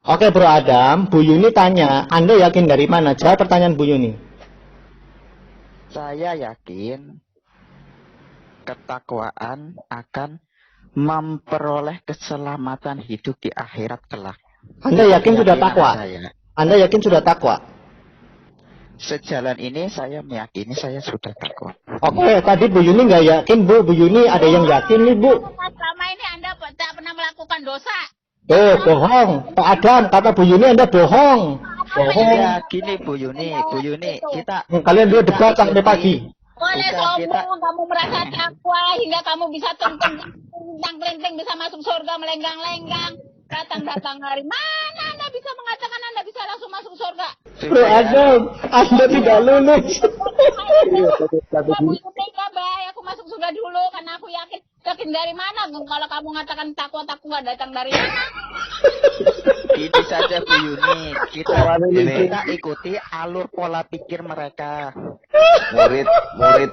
Oke Bro Adam, Bu Yuni tanya, Anda yakin dari mana? Jawab pertanyaan Bu Yuni. Saya yakin ketakwaan akan memperoleh keselamatan hidup di akhirat kelak. Anda yakin sudah takwa? Anda yakin sudah takwa? Sejalan ini saya meyakini saya sudah takwa. Oke, tadi Bu Yuni nggak yakin, Bu. Bu Yuni ada yang yakin nih, Bu. Selama ini Anda tak pernah melakukan dosa. Bohong. Pak Adam, kata Bu Yuni Anda bohong. Bohong. Ya, gini Bu Yuni, kita Kalian dua debat sampai pagi. Boleh sombong, kamu merasa takwa hingga kamu bisa tentang bisa masuk surga melenggang-lenggang. Datang dari mana Anda bisa mengatakan Anda bisa langsung masuk surga? Bro Adam, Anda tidak lulus. Kamu ketika baik aku masuk surga dulu karena aku yakin dari mana? Kalau kamu mengatakan takwa datang dari mana? Ini saja Bu Yuni, kita ikuti alur pola pikir mereka. Murid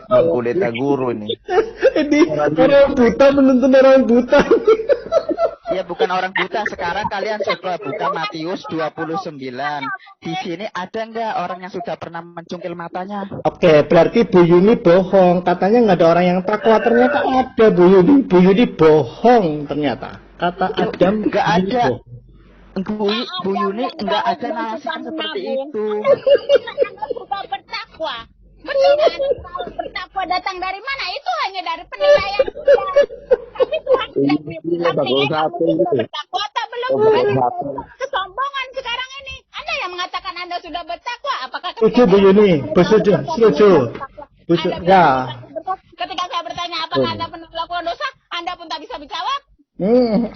mengkudeta guru nih. Ini orang buta menuntun orang buta. Ya bukan orang buta, sekarang kalian coba buka Matius 29. Di sini ada nggak orang yang sudah pernah mencungkil matanya? Oke, berarti Bu Yuni bohong. Katanya nggak ada orang yang takwa, ternyata ada Bu Yuni. Bu Yuni bohong ternyata. Kata Adam nggak ada. Bu Yuni nggak ada narasi seperti itu. Anda bukan bertakwa. Betul, bertakwa datang dari mana? Itu hanya dari penilaian. Tapi Tuhan tidak bertakwa tak belum. Kesombongan sekarang ini. Anda yang mengatakan Anda sudah bertakwa. Apakah setuju Bu Yuni? Setuju. Ya. Ketika saya bertanya apakah Anda pernah melakukan dosa, Anda pun tak bisa menjawab.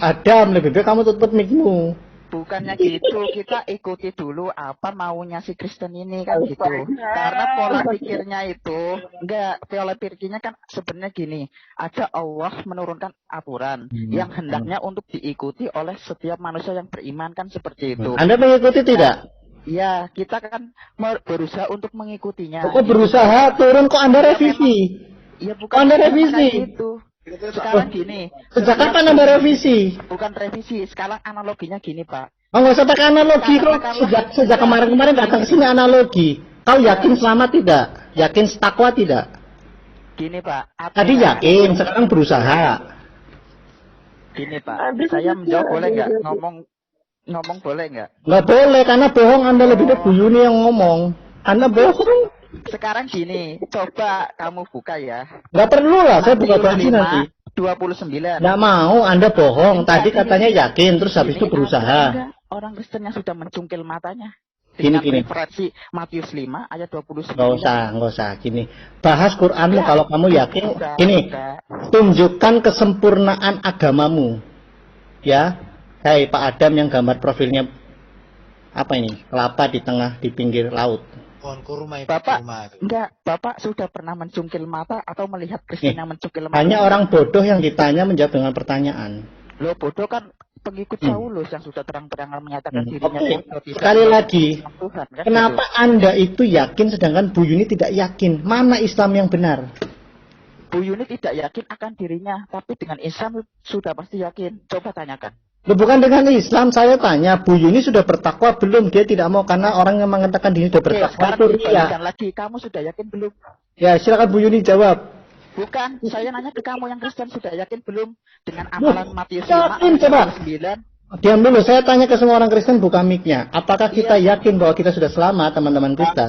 Adam, lebih baik kamu tutup mic-mu. Bukannya gitu, kita ikuti dulu apa maunya si Kristen ini kan gitu. Karena pola pikirnya itu, pola pikirnya kan sebenarnya gini, ada Allah menurunkan aturan yang hendaknya untuk diikuti oleh setiap manusia yang beriman kan seperti itu. Anda mengikuti tidak? Ya, kita kan berusaha untuk mengikutinya. Kok berusaha turun kok Anda revisi? Ya bukan Anda revisi. Itu. Sekarang gini. Sejak kapan Anda revisi? Bukan revisi, sekarang analoginya gini Pak. Oh, nggak usah pakai analogi kok. Sejak kemarin datang ke sini analogi. Kau yakin selamat tidak? Yakin takwa tidak? Gini Pak. Tadi yakin, sekarang berusaha. Gini Pak, saya menjawab boleh nggak? Ngomong boleh nggak? Nggak boleh, karena bohong. Anda lebih dari Bu Yuni yang ngomong. Anda bohong. Sekarang gini, coba kamu buka ya. Nggak perlu lah, saya buka baju nanti. 29. Nggak mau, Anda bohong. Tadi katanya yakin, terus habis itu berusaha. Orang Kristen yang sudah mencungkil matanya. Gini. Referensi Matius 5 ayat 29. Nggak usah. Gini, bahas Quranmu kalau kamu yakin. Gini, tunjukkan kesempurnaan agamamu. Ya, Hai Pak Adam yang gambar profilnya apa ini? Kelapa di pinggir laut. Bapak sudah pernah mencungkil mata atau melihat Kristen yang mencungkil mata? Hanya orang bodoh yang ditanya menjawab dengan pertanyaan. Loh, bodoh kan pengikut Saulus yang sudah terang-terangan menyatakan dirinya bodoh. Sekali lagi, Tuhan, kan kenapa gitu? Anda itu yakin sedangkan Bu Yuni tidak yakin? Mana Islam yang benar? Bu Yuni tidak yakin akan dirinya, tapi dengan Islam sudah pasti yakin. Coba tanyakan. Loh, bukan dengan Islam, saya tanya, Bu Yuni sudah bertakwa belum? Dia tidak mau karena orang yang mengatakan diri sudah bertakwa itu ria. Lagi, kamu sudah yakin belum? Ya, silakan Bu Yuni jawab. Bukan, saya nanya ke kamu yang Kristen sudah yakin belum dengan amalan Matius 5 ayat 9? Diam dulu, saya tanya ke semua orang Kristen buka mic-nya. Apakah kita yakin bahwa kita sudah selamat, teman-teman Kristen?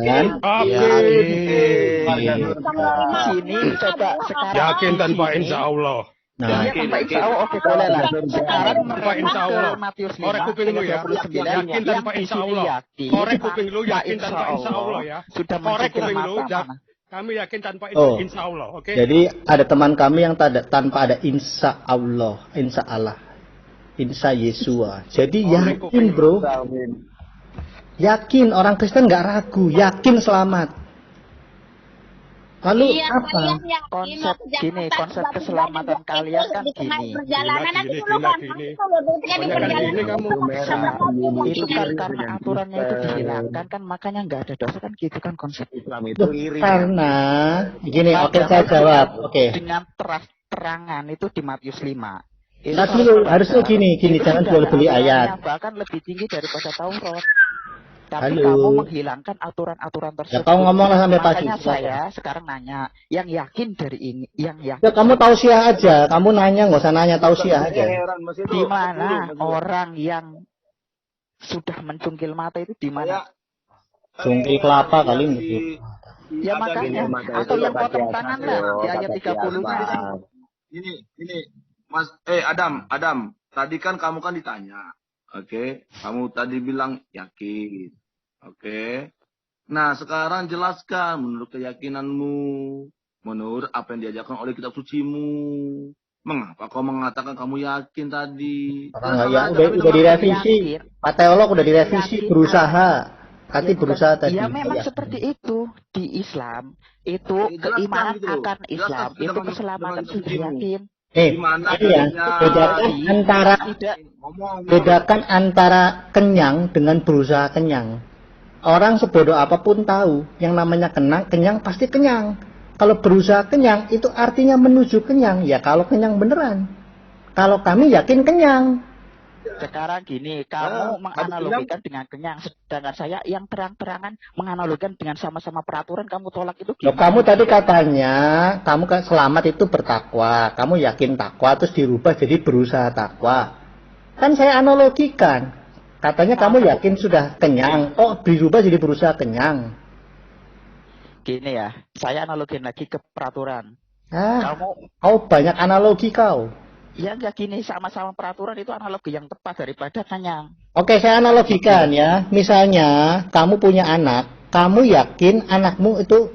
Sini coba sekarang. Yakin tanpa insya Allah. Nah, tanpa insya Allah oke boleh lah. Sekarang tanpa insya Allah. Matius 5 Korek kuping lu ya. Yakin tanpa insya Allah. Korek kuping lu yakin tanpa insya Allah ya. Sudah korek kuping lu. Kami yakin tanpa insya Allah. Oke. Jadi ada teman kami yang tanpa ada insya Allah, insya Allah, insya Yesua. Jadi yakin bro. Yakin, orang Kristen nggak ragu, yakin selamat. Lalu apa? Konsep keselamatan kalian kan gini. Itu kan karena aturannya itu dihilangkan kan, makanya nggak ada dosa kan gitu kan konsep Islam itu. Karena gini, oke saya jawab. Oke. Dengan terangan itu di Matius 5. Itu Nah dulu harusnya gini, itu jangan sudah jual ada beli aturannya, ayat. bahkan lebih tinggi daripada Taurat. Tapi Halo. kamu menghilangkan aturan-aturan Ya tersebut. kau ngomonglah sampai pagi. Makanya saya sekarang nanya, yang yakin dari ini, yang Ya yakin kamu tausiah aja, kamu nanya nggak usah nanya tausiah aja. di mana orang yang sudah mencungkil mata itu di mana? Cungkil kelapa kali ini. Ya makanya, atau yang potong tangan lah di ayat 30-nya. Ini Mas Adam, tadi kan kamu kan ditanya. Oke, kamu tadi bilang yakin. Oke. Nah, sekarang jelaskan menurut keyakinanmu, menurut apa yang diajarkan oleh kitab sucimu. Mengapa kau mengatakan kamu yakin tadi? Orang ya udah direvisi. Pak Teolog udah direvisi, berusaha. Kati berusaha tadi. Ya memang seperti itu di Islam. Itu keimanan akan Islam, itu keselamatan sudah yakin. Bedakan antara kenyang dengan berusaha kenyang. Orang sebodoh apapun tahu yang namanya kenyang pasti kenyang. Kalau berusaha kenyang itu artinya menuju kenyang. Ya kalau kenyang beneran. Kalau kami yakin kenyang. Sekarang gini, kamu menganalogikan dengan kenyang, sedangkan saya yang terang-terangan menganalogikan dengan sama-sama peraturan, kamu tolak itu gimana? Loh, kamu tadi katanya, kamu kan selamat itu bertakwa, kamu yakin takwa, terus dirubah jadi berusaha takwa. Kan saya analogikan, katanya kamu yakin sudah kenyang, dirubah jadi berusaha kenyang. Gini ya, saya analogin lagi ke peraturan. Kau banyak analogi kau. Ya enggak gini, sama-sama peraturan itu analogi yang tepat daripada kenyang. Oke, saya analogikan ya. Misalnya, kamu punya anak, kamu yakin anakmu itu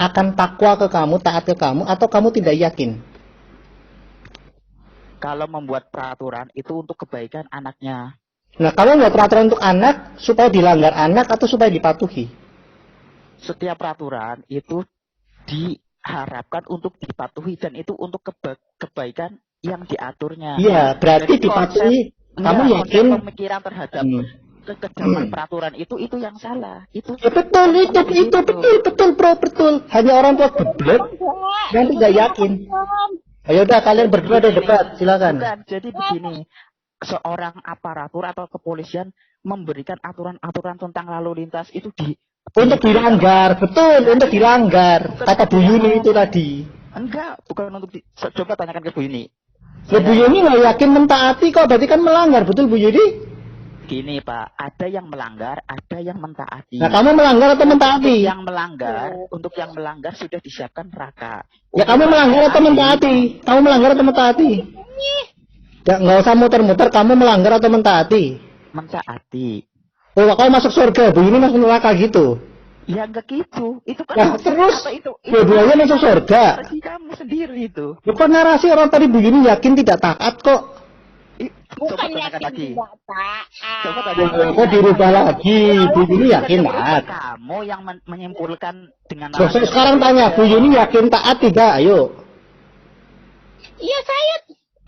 akan takwa ke kamu, taat ke kamu, atau kamu tidak yakin? Kalau membuat peraturan itu untuk kebaikan anaknya. Nah, kalau membuat peraturan untuk anak, supaya dilanggar anak atau supaya dipatuhi? Setiap peraturan itu diharapkan untuk dipatuhi, dan itu untuk kebaikan yang diaturnya. Iya, berarti dipatuhi. Kamu yakin pemikiran terhadap kekejaman peraturan itu yang salah. Itu ya, betul. Hanya orang tua betul yang tidak yakin. Ayo udah kalian berdua deh debat, silakan. Bukan, jadi begini. Seorang aparatur atau kepolisian memberikan aturan-aturan tentang lalu lintas itu untuk dilanggar, betul, untuk dilanggar. Kata Bu Yuni itu tadi. Enggak, bukan untuk coba tanyakan ke Bu Yuni. Ya, Bu Yuni nggak yakin mentaati kok, berarti kan melanggar, betul Bu Yuni? Gini Pak, ada yang melanggar, ada yang mentaati. Nah, kamu melanggar atau mentaati? Untuk yang melanggar sudah disiapkan neraka. Ya, kamu melanggar atau mentaati? Kamu melanggar atau mentaati? Ya, nggak usah muter-muter, kamu melanggar atau mentaati? Mentaati. Oh, kamu masuk surga, Bu Yuni masuk neraka gitu? Ya enggak gitu. Itu kan nah, terus itu dua-duanya masuk surga. Narasi kamu sendiri itu. Bukan narasi orang tadi Bu Yuni yakin tidak taat kok. Bukan yakin tidak taat. Coba tanya. Kok dirubah lagi? Bu Yuni yakin taat. Kamu yang menyimpulkan dengan narasi. Sekarang tanya, Bu Yuni yakin taat tidak? Ayo. Iya saya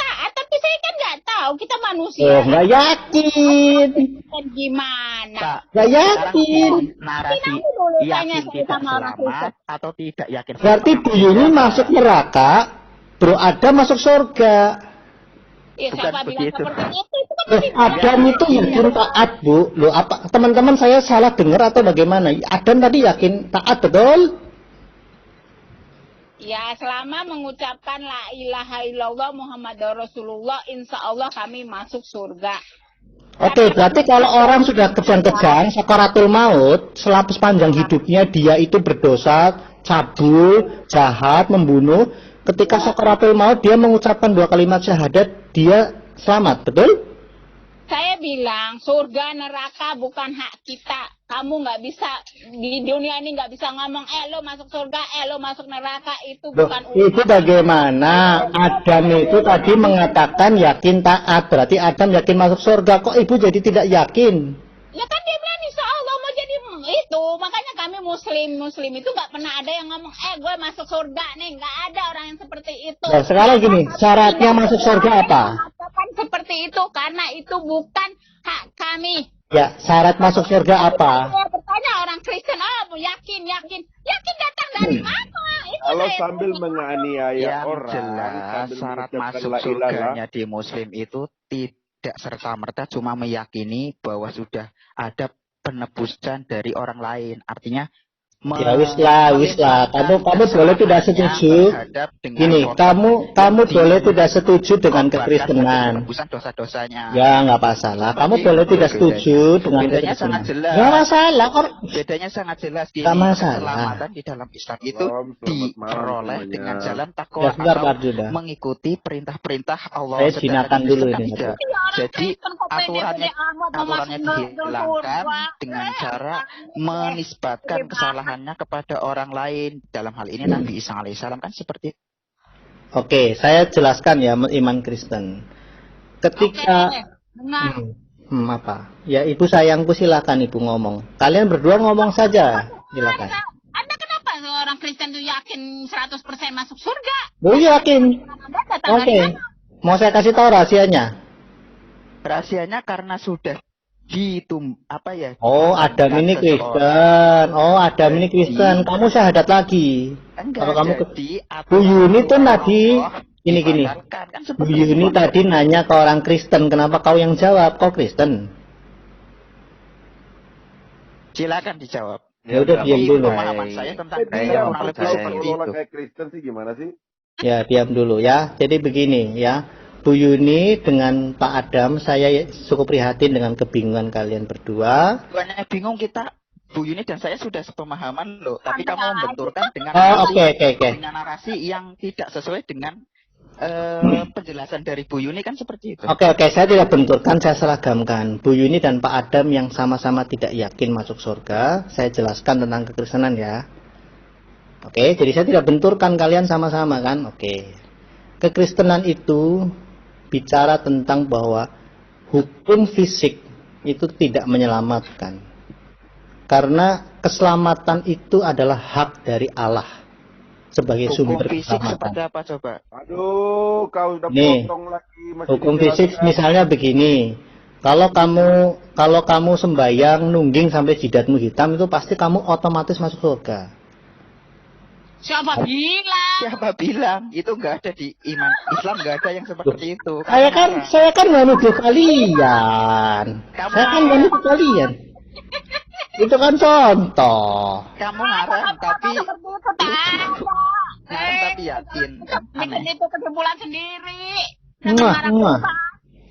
taat, tapi saya kan nggak tahu, kita manusia. Oh, nggak yakin. Dan gimana? Nggak yakin. Narasi yakin tidak selamat atau tidak yakin. Berarti Bu Yuni masuk neraka, Bro Adam masuk surga. Ya, bukan siapa begitu. Bilang seperti itu kan Adam itu yakin taat, Bu. Loh, apa teman-teman saya salah dengar atau bagaimana? Adam tadi yakin taat, betul? Ya, selama mengucapkan la ilaha illallah Muhammadur Rasulullah, insya Allah kami masuk surga. Oke, berarti kalau orang sudah kejang-kejang, sakaratul maut, selama sepanjang hidupnya dia itu berdosa, cabul, jahat, membunuh, ketika sakaratul maut dia mengucapkan 2 kalimat syahadat, dia selamat, betul? Saya bilang surga neraka bukan hak kita. Kamu nggak bisa di dunia ini nggak bisa ngomong lo masuk surga, lo masuk neraka, itu bukan urusan. Itu bagaimana? Adam itu tadi mengatakan yakin taat, berarti Adam yakin masuk surga. Kok ibu jadi tidak yakin? Ya kan dia bilang insya Allah mau jadi itu. Makanya kami muslim itu nggak pernah ada yang ngomong gue masuk surga nih, nggak ada orang yang seperti itu. Nah, sekarang gini, syaratnya masuk surga apa? Seperti itu karena itu bukan hak kami. Ya, syarat masuk surga apa? Saya bertanya orang Kristen, mau yakin datang datang dari mana? Itu Kalau saya sambil tanya. menganiaya Yang orang, jelas sambil syarat mengucapkan masuk la ilaha, surganya di muslim itu tidak serta-merta cuma meyakini bahwa sudah ada penebusan dari orang lain. Artinya Ya wis lah. Kamu boleh tidak setuju. Gini, kamu boleh tidak setuju dengan kekristenan. penebusan dosa-dosanya. Ya nggak masalah. Kamu boleh tidak setuju dengan Bedanya kekristenan. sangat jelas. Nggak masalah kok. Bedanya sangat jelas. Nggak masalah. Keselamatan di dalam Islam itu Selamat malam diperoleh semuanya. dengan jalan takwa Ya, sebentar, atau Pak Juda. mengikuti perintah-perintah Allah. Saya Sedangkan jinakan di dulu Islam kan ini. tidak. Iya, orang Jadi Kristen kok aturannya pede-pede amat mau aturannya masuk neraka dihilangkan surga. dengan cara menisbatkan kesalahannya kepada orang lain. Dalam hal ini Nabi Isa alaihissalam kan seperti itu. Oke, saya jelaskan ya iman Kristen. Ketika Dengar. apa? Ya ibu sayangku silakan ibu ngomong. Kalian berdua ngomong saja, silakan. Anda kenapa orang Kristen tuh yakin 100% masuk surga? Bu yakin? Anda datang Oke. dari mana? Mau saya kasih tahu rahasianya? Rahasianya karena sudah Oh, Adam ini Kristen. Oh, Adam ini Kristen. Kamu syahadat lagi. Kalau kamu Bu Yuni tuh tadi gini. Bu Yuni tadi nanya ke orang Kristen, kenapa kau yang jawab? Kau Kristen? Silakan dijawab. Ya udah diam dulu. Pemahaman saya tentang Dia dia kurang lebih kalau seperti mengelola itu. kayak Kristen sih gimana sih? Ya, diam dulu ya. Jadi begini ya. Bu Yuni dengan Pak Adam, saya cukup prihatin dengan kebingungan kalian berdua. Bukannya bingung kita, Bu Yuni dan saya sudah sepemahaman loh. Tapi kamu membenturkan dengan Oh, oke. dengan narasi yang tidak sesuai dengan penjelasan dari Bu Yuni kan seperti itu. Oke, saya tidak benturkan, saya seragamkan. Bu Yuni dan Pak Adam yang sama-sama tidak yakin masuk surga, saya jelaskan tentang kekristenan ya. Oke, jadi saya tidak benturkan kalian sama-sama kan? Oke. Kekristenan itu bicara tentang bahwa hukum fisik itu tidak menyelamatkan. Karena keselamatan itu adalah hak dari Allah sebagai sumber Hukum fisik keselamatan. seperti apa coba? Aduh, kau udah Nih, potong lagi. Masih hukum dijelaskan. fisik misalnya begini. Kalau kamu sembayang nungging sampai jidatmu hitam itu pasti kamu otomatis masuk surga. Siapa bilang? Siapa bilang? Itu nggak ada di iman Islam, nggak ada yang seperti itu. Saya kan nggak nuduh kalian. Saya kan nggak nuduh kalian. Itu kan contoh. Kamu ngarang tapi Seperti itu tak ada. ngarang tapi yakin. Bikin Aneh. itu kesimpulan sendiri. Muah.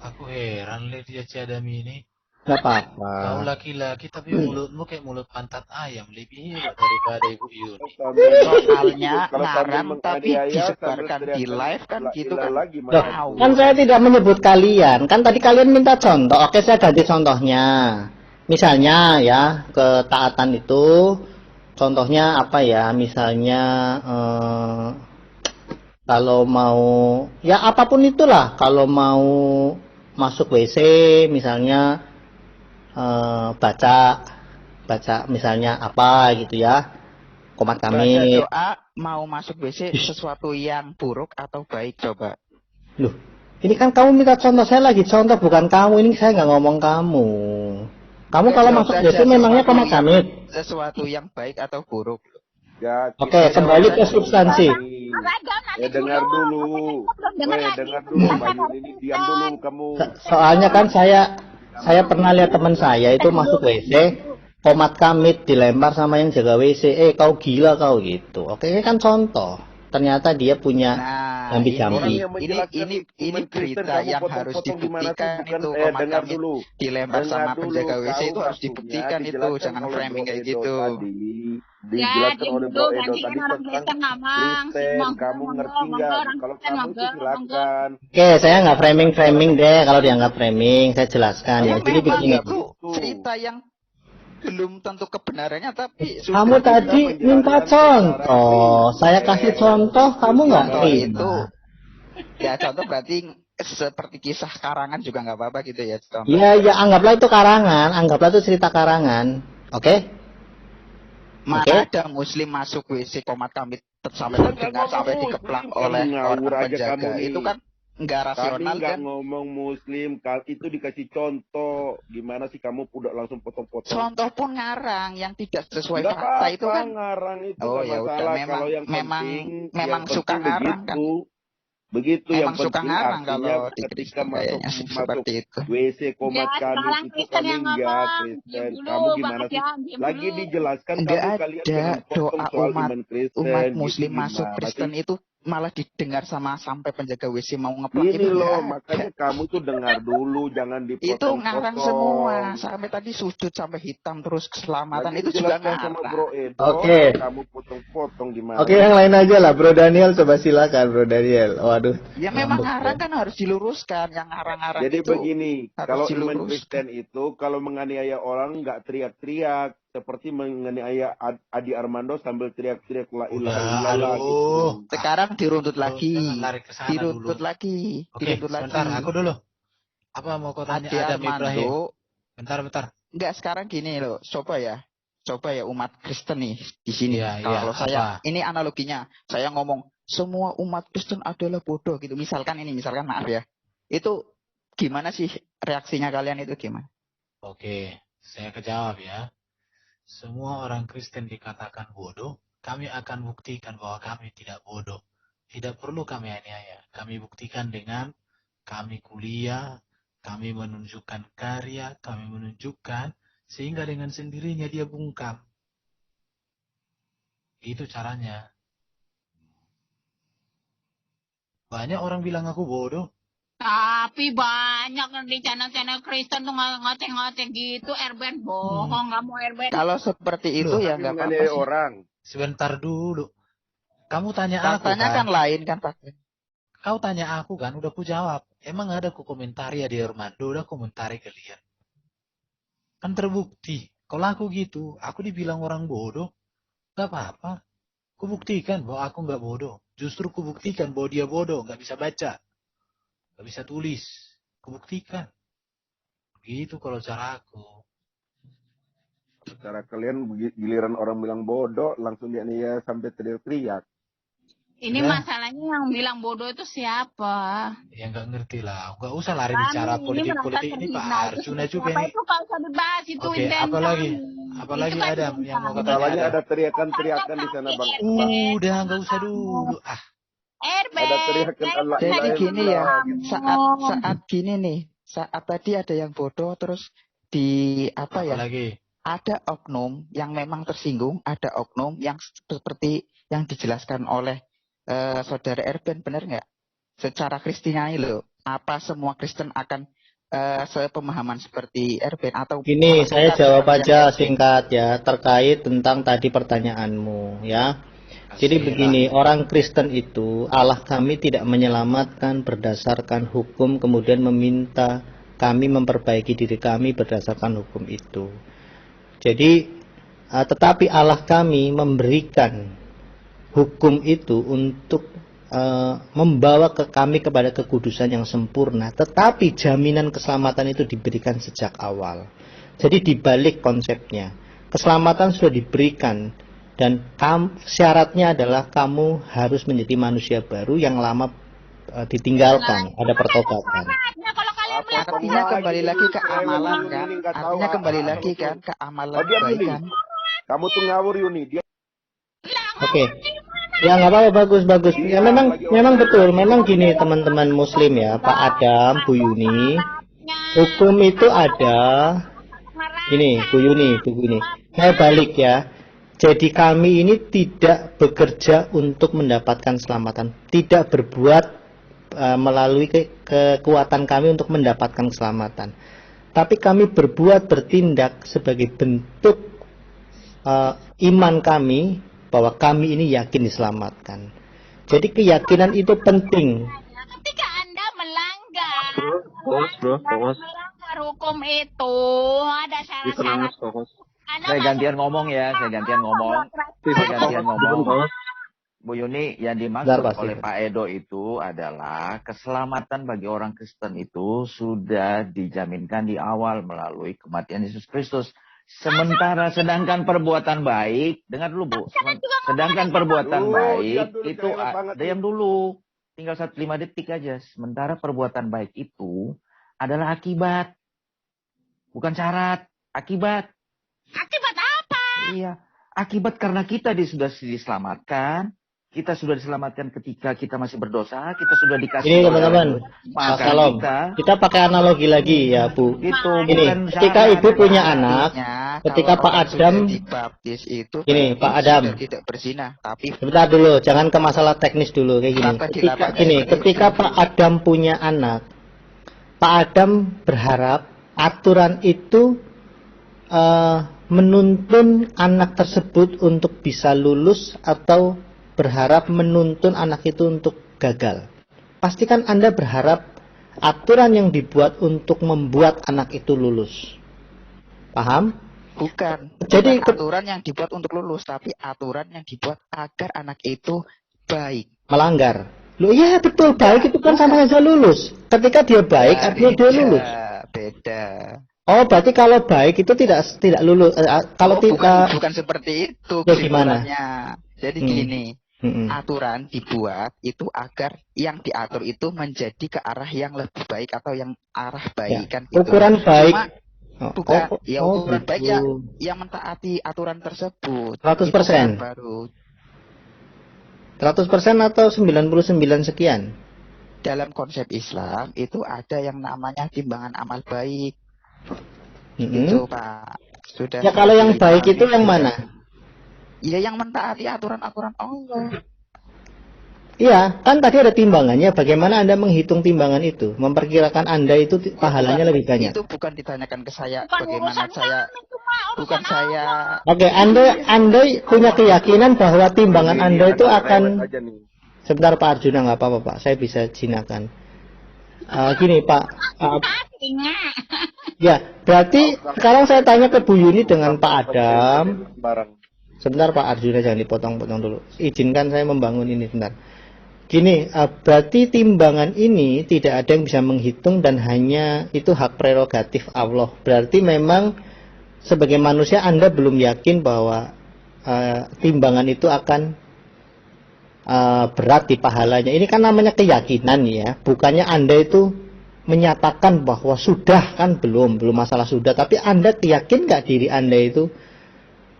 Aku heran lihat dia Adam ini. Nggak Kau apa-apa. laki-laki tapi mulutmu kayak mulut pantat ayam, lebih hebat daripada Ibu Yuni. Soalnya Kalau sambil ngarang tapi menganiaya, disebarkan sambil di live kan teriak gitu la kan. ilaha gimana? Loh, Tahu. kan saya tidak menyebut kalian. Kan tadi kalian minta contoh. Oke, saya ganti contohnya. Misalnya ya, ketaatan itu contohnya apa ya? Misalnya kalau mau ya apapun itulah, kalau mau masuk WC misalnya baca misalnya apa gitu ya, komat Baca kami. doa mau masuk WC sesuatu yang buruk atau baik coba. Loh, ini kan kamu minta contoh, saya lagi contoh bukan kamu. Ini saya nggak ngomong kamu. Kamu kalau masuk WC memangnya komat kami. Sesuatu yang baik atau buruk. Ya, Oke, kembali ke substansi. Dengar dulu. Dengar dulu, Mbak Yuni. Ini diam dulu kamu. Soalnya kan saya pernah lihat teman saya itu masuk WC, komat kamit dilempar sama yang jaga WC. Kau gila kau gitu. Oke, ini kan contoh. Ternyata dia punya Nah, jambi-jambi. ini berita yang harus dibuktikan itu komat dengar kami dulu. dilempar sama Dengar dulu, penjaga WC itu kau harus maksudnya dibuktikan itu, dijelaskan jangan oleh framing Bro kayak Edo gitu. tadi. Ya, Dijelaskan diam oleh dulu. Bro Edo Ganti tadi kan orang Kristen tentang ngomong. Kristen. Kamu ngerti nggak? Kalau kamu itu silakan. Oke, saya nggak framing deh. Kalau dianggap framing, saya jelaskan ya. Jadi Memang begini. itu cerita yang belum tentu kebenarannya tapi sudah Kamu tadi minta contoh, saya kasih contoh, kamu nggak contoh itu. terima. Ya contoh berarti seperti kisah karangan juga nggak apa-apa gitu ya contoh. Ya, anggaplah itu karangan, anggaplah itu cerita karangan, oke? Mana Oke. ada muslim masuk WC komat kami sampai terdengar sampai dikeplang oleh Ngawur orang aja kamu penjaga nih. itu kan nggak Kami rasional nggak kan? ngomong Muslim, itu dikasih contoh. Gimana sih kamu udah langsung potong-potong? Contoh pun ngarang yang tidak sesuai Nggak fakta itu apa-apa, kan. ngarang itu Oh nggak ya udah, masalah. memang Kalau yang memang penting, memang suka ngarang kan. Begitu yang Memang suka penting ngarang artinya kalau di ketika Kristen kayaknya masuk seperti itu. WC Ya komat kami sekarang itu Kristen kami yang enggak ngomong. Diam Kristen. dulu Kamu Bang gimana sih? Adam, diam Lagi dulu. dijelaskan Nggak kalian jangan ada potong doa soal umat iman Kristen umat gitu Muslim masuk gimana Kristen sih? itu malah didengar sama sampai penjaga WC mau ngeplak Ini itu loh, nggak ada. makanya kamu tuh dengar dulu, jangan Itu ngarang semua dipotong-potong. sampai tadi sudut sampai hitam terus keselamatan Lagi itu juga dijelaskan sama ngarang. Bro Edo, Oke. kamu potong-potong gimana? Oke, yang lain aja lah, Bro Daniel, coba silakan, Bro Daniel. Waduh, Ya memang ngambek ngarang ya. kan harus diluruskan, yang ngarang-ngarang Jadi itu begini, harus kalau iman diluruskan. Kristen itu kalau menganiaya orang nggak teriak-teriak, seperti menganiaya Adi Armando sambil teriak-teriak la ilaha Udah, illallah gitu. aduh. Sekarang diruntut Jangan lagi, lari ke sana diruntut dulu. lagi, Oke, diruntut sebentar, lagi. aku dulu. Apa mau kau tanya Ade Adam Ibrahim? Armando, Bentar. enggak sekarang gini loh, coba ya umat Kristen nih di sini. Iya, Kalau saya, apa? ini analoginya, saya ngomong semua umat Kristen adalah bodoh gitu. Misalkan maaf ya, itu gimana sih reaksinya kalian itu gimana? Oke, saya kejawab ya. Semua orang Kristen dikatakan bodoh, kami akan buktikan bahwa kami tidak bodoh. Tidak perlu kami aniaya. Kami buktikan dengan kami kuliah, kami menunjukkan karya, kami menunjukkan, sehingga dengan sendirinya dia bungkam. Itu caranya. Banyak orang bilang aku bodoh. Tapi banyak di channel-channel Kristen tuh ngoceh-ngoceh gitu. Erben bohong, nggak mau Erben. Kalau seperti itu Loh, ya Tapi nggak apa-apa menganiaya sih. orang. Sebentar dulu. Kamu tanya aku Faktanya kan lain kan Pak. Kau tanya aku kan, udah ku jawab. Emang ada ku komentari ya di Armando, udah komentari kalian. Kan terbukti. Kalau aku gitu, aku dibilang orang bodoh, gak apa-apa. Ku buktikan bahwa aku gak bodoh. Justru ku buktikan bahwa dia bodoh, gak bisa baca. Gak bisa tulis. Ku buktikan. Gitu kalau cara aku. Cara kalian giliran orang bilang bodoh, langsung dianiaya sampai teriak-teriak. Ini Udah. masalahnya yang bilang bodoh itu siapa? Ya nggak ngerti lah. Gak usah lari bicara politik-politik ini Pak Arjuna juga Apa ini. itu kalau usah dibahas itu Oke, intens apalagi Itu kan Adam intens yang mau kami. kata Masalahnya Adam. ada teriakan-teriakan di sana Bang. Udah nggak usah dulu. Erben, Ada teriakan Allah Jadi ilaha gini ya, illallah gitu. saat gini nih, saat tadi ada yang bodoh terus di apa ya? Apalagi? Ada oknum yang memang tersinggung, ada oknum yang seperti yang dijelaskan oleh saudara Erben, benar nggak? Secara Kristiani loh, apa semua Kristen akan sepemahaman seperti Erben atau Gini, saya melakukan jawab seperti aja yang Erben? singkat ya, terkait tentang tadi pertanyaanmu ya. Jadi Kasih begini, lah. orang Kristen itu, Allah kami tidak menyelamatkan berdasarkan hukum, kemudian meminta kami memperbaiki diri kami berdasarkan hukum itu. Jadi, tetapi Allah kami memberikan hukum itu untuk membawa ke kami kepada kekudusan yang sempurna. Tetapi jaminan keselamatan itu diberikan sejak awal. Jadi dibalik konsepnya, keselamatan sudah diberikan. Dan syaratnya adalah kamu harus menjadi manusia baru yang lama ditinggalkan, ada pertobatan. Nah, kalau kalian bilang Artinya kembali lagi ke amalan kan? Nggak tahu Artinya kembali apa-apa lagi itu. kan ke amalan Oh, diam, Yuni. kebaikan. Kamu tuh ngawur Yuni. Dia Oke. Ya nggak apa-apa, bagus. Ya memang betul, memang gini teman-teman Muslim ya, Pak Adam, Bu Yuni. Hukum itu ada. Ini Bu Yuni. Saya balik ya. Jadi kami ini tidak bekerja untuk mendapatkan keselamatan, tidak berbuat melalui kekuatan kami untuk mendapatkan keselamatan. Tapi kami bertindak sebagai bentuk iman kami bahwa kami ini yakin diselamatkan. Jadi keyakinan itu penting. ketika Anda melanggar hukum itu ada syarat-syarat. Saya gantian ngomong ya, saya gantian ngomong. Bu Yuni, yang dimaksud oleh Pak Edo itu adalah keselamatan bagi orang Kristen itu sudah dijaminkan di awal melalui kematian Yesus Kristus. Sementara sedangkan perbuatan baik, dengar dulu Bu, sedangkan perbuatan baik itu, diam dulu. Tinggal 5 detik aja. Sementara perbuatan baik itu adalah akibat. Bukan syarat. Akibat. Akibat apa? Iya. Akibat karena kita sudah diselamatkan. Kita sudah diselamatkan ketika kita masih berdosa. Kita sudah dikasih. Ini teman-teman. Maka Salam. Kita pakai analogi lagi ya Bu. Itu ini ketika ibu punya anak. Ketika Pak Adam. Dibaptis itu. Ini Pak Adam. Tidak berzina. Tapi. Sebentar dulu. Jangan ke masalah teknis dulu. Kayak gini. Ketika Pak Adam punya anak. Pak Adam berharap aturan itu menuntun anak tersebut untuk bisa lulus atau berharap menuntun anak itu untuk gagal. Pastikan Anda berharap aturan yang dibuat untuk membuat anak itu lulus. Paham? Bukan. Jadi bukan aturan yang dibuat untuk lulus, tapi aturan yang dibuat agar anak itu baik. Melanggar. Loh iya betul, baik itu kan sama saja lulus. Ketika dia baik artinya dia lulus. Beda. Oh, berarti kalau baik itu tidak lulus. Kalau tidak bukan seperti itu. Ya gimana? Jadi gini, aturan dibuat itu agar yang diatur itu menjadi ke arah yang lebih baik atau yang arah baik kan. Gitu. Ukuran baik. Bukan, ukuran baik yang mentaati aturan tersebut. 100%. Baru. 100% atau 99 sekian? Dalam konsep Islam itu ada yang namanya timbangan amal baik. Itu Pak. Sudah. Ya kalau yang baik itu yang mana? Ya yang mentaati aturan-aturan Allah. Iya, kan tadi ada timbangannya. Bagaimana Anda menghitung timbangan itu? Memperkirakan Anda itu pahalanya lebih banyak. Itu bukan ditanyakan ke saya. Bagaimana saya? Bukan saya. Oke, Anda punya keyakinan bahwa timbangan Anda itu akan. Sebentar Pak Arjuna, nggak apa-apa Pak. Saya bisa jinakan. Gini Pak. Ya, berarti sekarang saya tanya ke Bu Yuni dengan Pak Adam. Sebentar Pak Arjuna, jangan dipotong-potong dulu. Izinkan saya membangun ini sebentar. Gini, berarti timbangan ini tidak ada yang bisa menghitung dan hanya itu hak prerogatif Allah. Berarti memang sebagai manusia Anda belum yakin bahwa timbangan itu akan berat di pahalanya. Ini kan namanya keyakinan ya. Bukannya Anda itu menyatakan bahwa sudah, kan belum masalah sudah. Tapi Anda yakin nggak diri Anda itu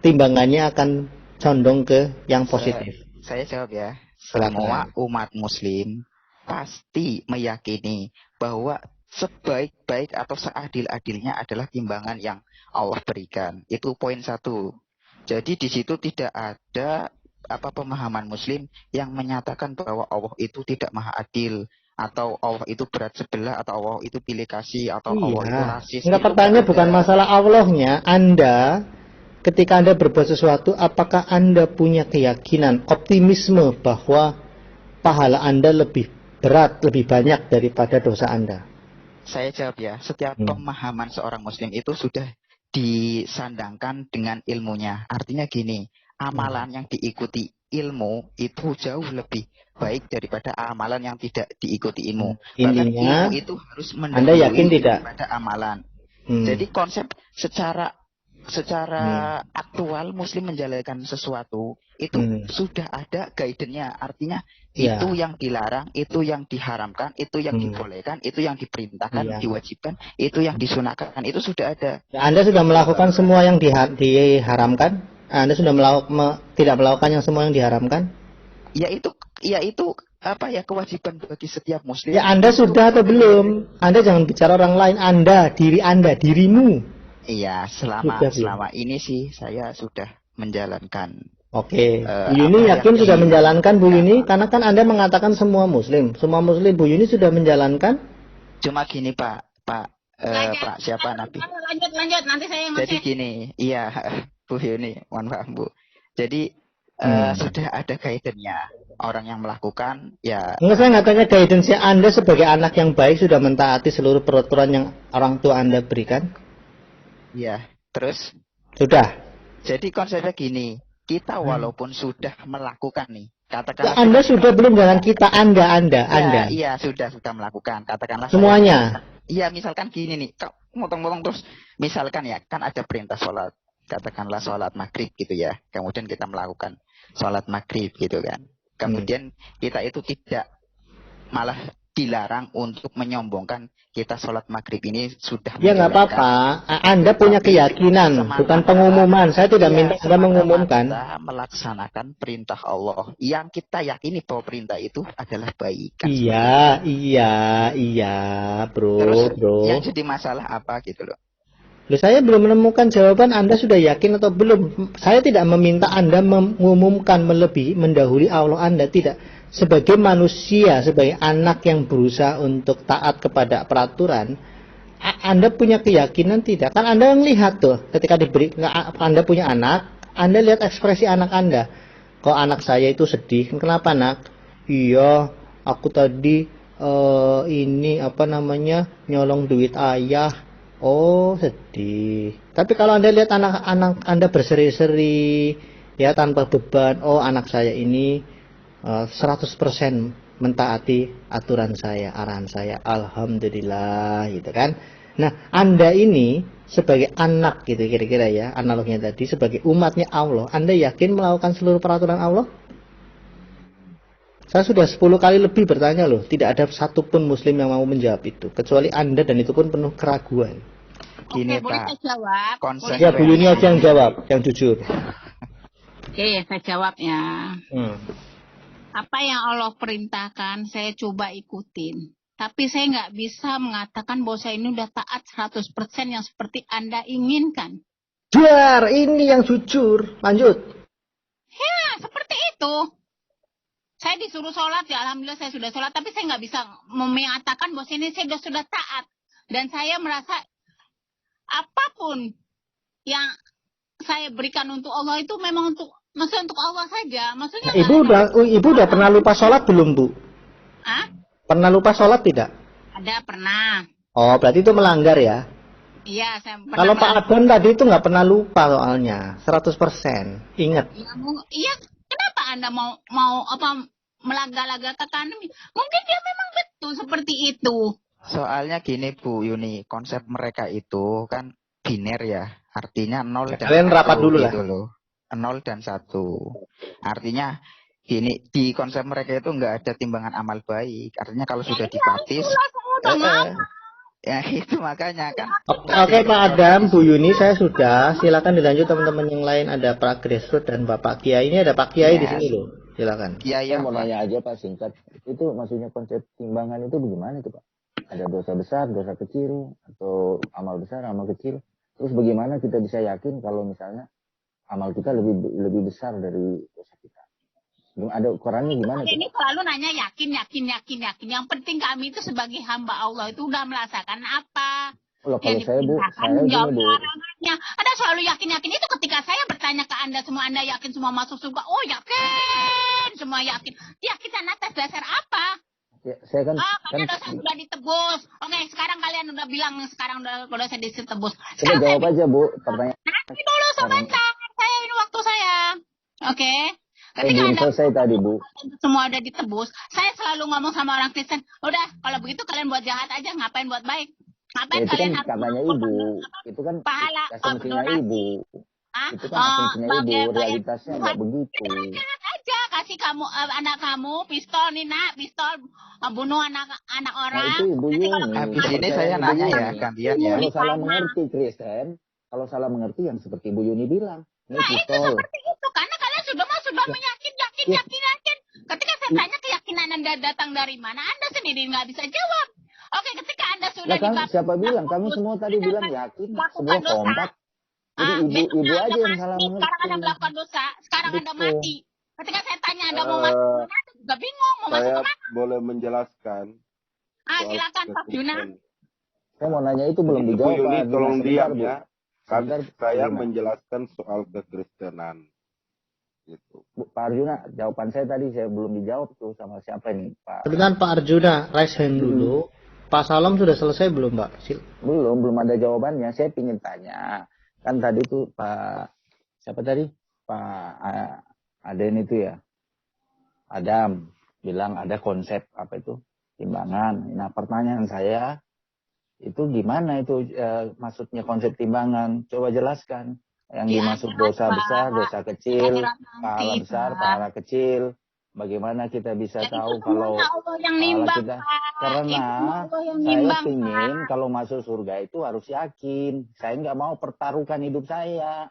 timbangannya akan condong ke yang positif? Saya jawab ya. Semua umat muslim pasti meyakini bahwa sebaik-baik atau seadil-adilnya adalah timbangan yang Allah berikan. Itu poin 1. Jadi di situ tidak ada pemahaman muslim yang menyatakan bahwa Allah itu tidak maha adil, atau Allah itu berat sebelah, atau Allah itu pilih kasih, atau Allah itu rasis. Enggak, pertanyaannya bukan masalah Allahnya. Anda ketika Anda berbuat sesuatu, apakah Anda punya keyakinan, optimisme bahwa pahala Anda lebih berat, lebih banyak daripada dosa Anda? Saya jawab ya, setiap pemahaman seorang muslim itu sudah disandangkan dengan ilmunya. Artinya gini, amalan yang diikuti ilmu itu jauh lebih baik daripada amalan yang tidak diikuti ilmu. Intinya, ilmu itu harus Anda yakin tidak daripada amalan. Jadi konsep secara aktual muslim menjalankan sesuatu itu sudah ada guidance-nya. Artinya itu yang dilarang, itu yang diharamkan, itu yang dibolehkan, itu yang diperintahkan, diwajibkan, itu yang disunahkan, itu sudah ada. Anda sudah melakukan semua yang diharamkan? Anda sudah tidak melakukan yang semua yang diharamkan? Ya itu kewajiban bagi setiap muslim. Ya Anda sudah atau belum? Anda jangan bicara orang lain. Anda, dirimu. Iya, selama ini sih saya sudah menjalankan. Oke. Bu Yuni yakin sudah menjalankan Bu Yuni? Karena kan Anda mengatakan semua muslim Bu Yuni sudah menjalankan? Cuma gini Pak siapa Nabi? Lanjut nanti saya yang Jadi gini, iya Bu Yuni, mohon maaf Bu. Jadi sudah ada guidance-nya. Orang yang melakukan ya. Enggak, saya nggak tanya guidance-nya. Anda sebagai anak yang baik sudah mentaati seluruh peraturan yang orang tua Anda berikan? Iya, terus? Sudah. Jadi konsepnya gini, kita walaupun sudah melakukan nih, katakanlah. Ya, Anda sudah belum, jangan kita, Anda. Iya, sudah melakukan, katakanlah. Semuanya. Iya, misalkan gini nih, motong-motong terus, misalkan ya, kan ada perintah sholat, katakanlah sholat maghrib gitu ya, kemudian kita melakukan sholat maghrib gitu kan, kemudian kita itu tidak malah dilarang untuk menyombongkan kita sholat maghrib ini sudah Ya nggak apa-apa. Anda punya keyakinan, bukan pengumuman. Saya tidak minta Anda mengumumkan. Kita melaksanakan perintah Allah. Yang kita yakini bahwa perintah itu adalah baik. Iya, bro. Terus yang jadi masalah apa gitu loh? Loh, saya belum menemukan jawaban. Anda sudah yakin atau belum? Saya tidak meminta Anda mengumumkan mendahului Allah Anda, tidak. Sebagai manusia, sebagai anak yang berusaha untuk taat kepada peraturan, Anda punya keyakinan tidak? Kan Anda melihat tuh, ketika Anda punya anak, Anda lihat ekspresi anak Anda. Kok anak saya itu sedih? Kenapa, nak? Iya, aku tadi nyolong duit ayah. Oh, sedih. Tapi kalau Anda lihat anak-anak Anda berseri-seri, ya tanpa beban, oh anak saya ini 100% mentaati aturan saya, arahan saya, alhamdulillah, gitu kan. Nah, Anda ini sebagai anak gitu kira-kira ya, analoginya tadi, sebagai umatnya Allah, Anda yakin melakukan seluruh peraturan Allah? Saya sudah 10 kali lebih bertanya loh, tidak ada satupun muslim yang mau menjawab itu, kecuali Anda, dan itu pun penuh keraguan. Oke, boleh saya jawab? Ya, Bu Yuni aja yang jawab, yang jujur. Oke, saya jawab ya. Apa yang Allah perintahkan, saya coba ikutin. Tapi saya nggak bisa mengatakan bahwa saya ini udah taat 100% yang seperti Anda inginkan. Jar, ini yang jujur. Lanjut. Ya, seperti itu. Saya disuruh sholat, ya alhamdulillah saya sudah sholat. Tapi saya nggak bisa mengatakan bahwa ini saya sudah taat. Dan saya merasa apapun yang saya berikan untuk Allah itu memang maksudnya untuk Allah saja. Maksudnya Ibu udah pernah lupa sholat belum, Bu? Hah? Pernah lupa sholat tidak? Ada, pernah. Oh, berarti itu melanggar ya? Iya, saya pernah. Kalau Pak Adam tadi itu nggak pernah lupa soalnya, 100%. Ingat. Iya, kenapa Anda mau melaga-laga ke kanan? Mungkin dia memang betul seperti itu. Soalnya gini Bu Yuni, konsep mereka itu kan biner ya, artinya 0 dan 1. Kalian rapat dulu lah. Gitu loh. 0 dan 1. Artinya gini, di konsep mereka itu nggak ada timbangan amal baik. Artinya kalau sudah dipatis, ya itu makanya kan. Oke Pak Adam, Bu Yuni, saya sudah. Silakan dilanjut teman-teman yang lain. Ada Pak Grassroot dan Bapak Kiai. Ini ada Pak Kiai di sini loh. Silakan. Iya, mau nanya aja Pak, singkat. Itu maksudnya konsep timbangan itu bagaimana itu Pak? Ada dosa besar, dosa kecil, atau amal besar, amal kecil. Terus bagaimana kita bisa yakin kalau misalnya amal kita lebih besar dari dosa kita? Ada ukurannya gimana? Ini selalu nanya yakin. Yang penting kami itu sebagai hamba Allah itu udah merasakan apa? Loh, kalau saya Bu, Anda selalu yakin itu ketika saya bertanya ke Anda semua, Anda yakin semua masuk surga? Oh yakin, semua yakin. Yakin atas dasar apa? Ya, saya kan dosa sudah ditebus. Oke, sekarang kalian udah bilang sekarang udah dosa ditebus. Coba jawab aja Bu, pertanyaan. Nanti dulu sebentar, saya ini waktu saya. Oke. Ketika Anda selesai tadi Bu, semua udah ditebus, saya selalu ngomong sama orang Kristen, udah kalau begitu kalian buat jahat aja, ngapain buat baik? Ngapain itu kalian kan katanya Ibu, itu kan pahala asumsinya Ibu. Itu kan asumsinya Ibu, realitasnya nggak begitu. Jahat aja, kasih kamu anak kamu pistol nih nak, pistol bunuh anak orang. Nah, itu Ibu Yuni. Habis ini saya nanya ya, kalian ya. Kalau salah mengerti Kristen, kalau salah mengerti yang seperti Bu Yuni bilang, ini nah, pistol. itu seperti itu, karena kalian sudah yakin. Ketika saya tanya keyakinan Anda datang dari mana, Anda sendiri nggak bisa jawab. Oke, ketika Anda sudah siapa bilang? Kamu semua tadi bilang yakin, semua kompak. Jadi ibu aja yang salah mengerti. Sekarang Anda melakukan dosa, sekarang Anda mati. Ketika saya tanya Anda mau masuk kemana, Anda juga bingung mau masuk kemana. Saya boleh menjelaskan. Silakan Pak Juna. Saya mau nanya itu belum dijawab. Bu Yuni, tolong diam ya. Saya Arjuna. menjelaskan soal kekristenan. Gitu. Pak Arjuna, jawaban saya tadi saya belum dijawab tuh sama siapa nih Pak? Sebentar Pak Arjuna, raise hand dulu. Pak Salam sudah selesai belum Pak? Belum ada jawabannya. Saya ingin tanya. Kan tadi tuh Pak, siapa tadi? Pak Aden itu ya. Adam bilang ada konsep apa itu? Timbangan. Nah pertanyaan saya, itu gimana itu maksudnya konsep timbangan? Coba jelaskan. Yang dimaksud dosa besar, dosa kecil, pahala besar, pahala kecil. Bagaimana kita bisa Ya, itu tahu semuanya Allah yang nimbang, kita, Pak. karena Itu Allah yang saya nimbang, ingin Pak. kalau masuk surga itu harus yakin. Saya nggak mau pertaruhkan hidup saya.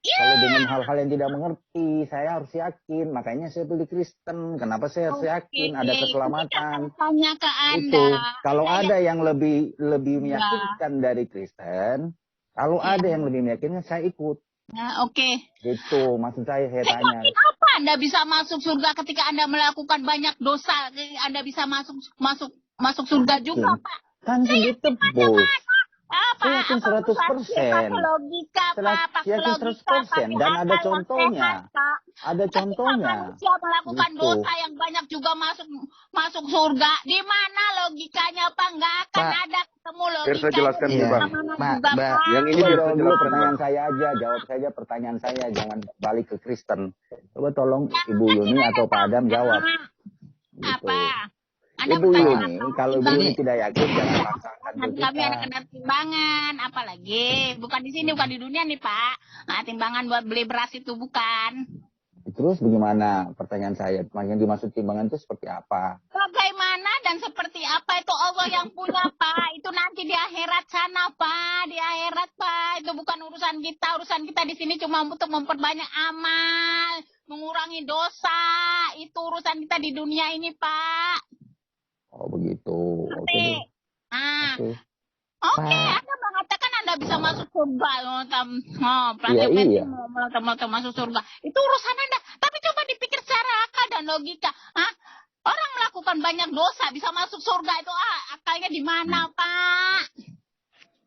Ya. Kalau dengan hal-hal yang tidak mengerti, saya harus yakin. Makanya saya pilih Kristen. Kenapa saya harus yakin? Ada keselamatan. Tanya ke Anda. Itu kalau Anda ada yang lebih Ya. meyakinkan dari Kristen, kalau Ya. ada yang lebih meyakinkan, saya ikut. Nah, oke. Gitu, maksud saya tanya. Yakin apa Anda bisa masuk surga ketika Anda melakukan banyak dosa? Anda bisa masuk surga juga, Pak. Kan sudah tebus. Saya yakin 100%. Logika, Pak. Yakin 100%. Dan ada contohnya. Ada contohnya. Manusia melakukan Gitu. dosa yang banyak juga masuk surga. Di mana logikanya, Pak? Nggak akan ada ketemu logika. Biar saya jelaskan dulu, Bang. Yang ini biar saya Jawab dulu jelaskan, pertanyaan Bang. saya aja. Jawab saja pertanyaan saya. Jangan balik ke Kristen. Coba tolong Ibu Yuni atau Pak Adam jawab. Gitu. Apa? Ibu Yuni, kalau Ibu Yuni tidak yakin, jangan paksakan ke Nanti kami ada kita. kena timbangan, apalagi bukan di sini, bukan di dunia nih, Pak. Nah, timbangan buat beli beras itu bukan. Terus bagaimana pertanyaan saya? Yang dimaksud timbangan itu seperti apa? Bagaimana dan seperti apa itu Allah yang punya, Pak. Itu nanti di akhirat sana, Pak. Di akhirat, Pak. Itu bukan urusan kita. Urusan kita di sini cuma untuk memperbanyak amal, mengurangi dosa. Itu urusan kita di dunia ini, Pak. Oh begitu. Oke deh. Ah. Oke. Oke, Anda mengatakan Anda bisa masuk surga. Iya. Mau masuk surga. Itu urusan Anda. Tapi coba dipikir secara akal dan logika. Orang melakukan banyak dosa bisa masuk surga itu akalnya di mana, Pak?